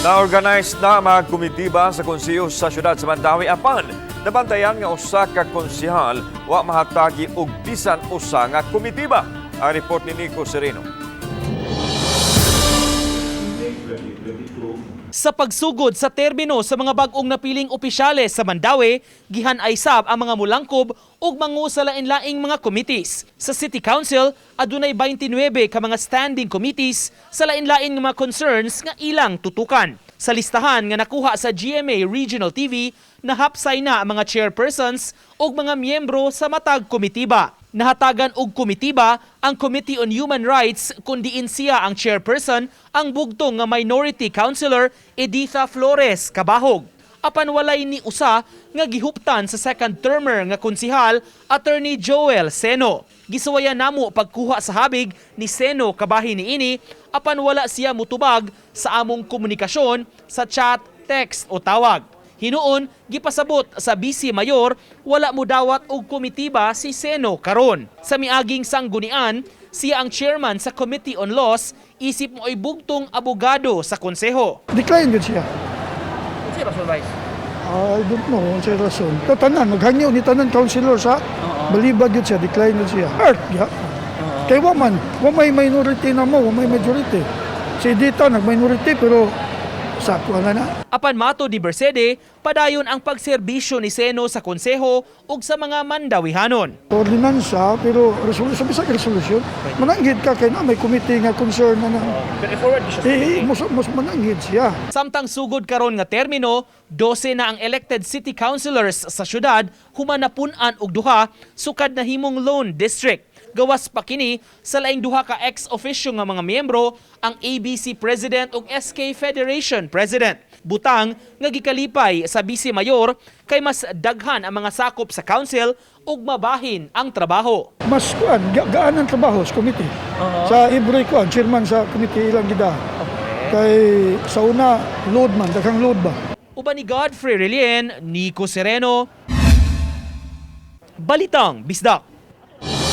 Na-organize na mga komitiba sa konseyo sa syudad sa Mandawi apan nabantayan nga usa ka konsehal wa mahatagi og bisan usa nga komitiba. Ang report ni Nico Sereno. Sa pagsugod sa termino sa mga bag-ong napiling opisyales sa Mandawi, gihan-ay sab ang mga mulangkob ug mangu sa lain-laing mga committees. Sa City Council, adunay 29 ka mga standing committees sa lain-lain nga mga concerns nga ilang tutukan. Sa listahan nga nakuha sa GMA Regional TV, nahapsay na ang mga chairpersons ug mga miyembro sa matag komitiba. Nahatagan og komitiba ang Committee on Human Rights kundiin siya ang chairperson ang bugtong nga minority councilor Editha Flores Cabahog. Apan walay ni usa nga gihuptan sa second termer nga konsehal Attorney Joel Seno. Gisuwayan namo pagkuha sa habig ni Seno kabahin niini apan wala siya mutubag sa among komunikasyon sa chat, text o tawag. Hinuon, gipasabot sa Vice Mayor, wala mo dawat og komitiba si Seno karon. Sa miaging sanggunian, siya ang chairman sa Committee on Laws, isip mo ay bugtong abogado sa konseho. Decline yun siya. Ano siya, Vice? I don't know kung siya rason. Tanan, naghangyo ni tanan councilor sa balibad yun siya, decline yun siya. Art, ya. Kaya waman, may minority na mo, may majority. Si Edita nag-minority pero sakwa na. Apan mato di Bersede, padayon ang pagserbisyo ni Seno sa konseho ug sa mga Mandawihanon. Ordinansa, pero resolution, bisa resolution. Mananggid ka kay na may committee nga concern na mas mananggid siya. Samtang sugod karon nga termino, 12 na ang elected city councilors sa syudad humanapun-an og duha sukad na himong Lone District. Gawas pa kini sa laing duha ka ex-officio nga mga miyembro ang ABC President ug SK Federation President. Butang nga gikalipay sa Vice Mayor kay mas daghan ang mga sakop sa council ug mabahin ang trabaho. Mas gaan ang trabaho sa committee. Sa every chairman sa committee ilang gida. Kay sa una load man, daghang load ba. Uban ni Godfrey Relien, Nico Sereno, Balitang Bisdak.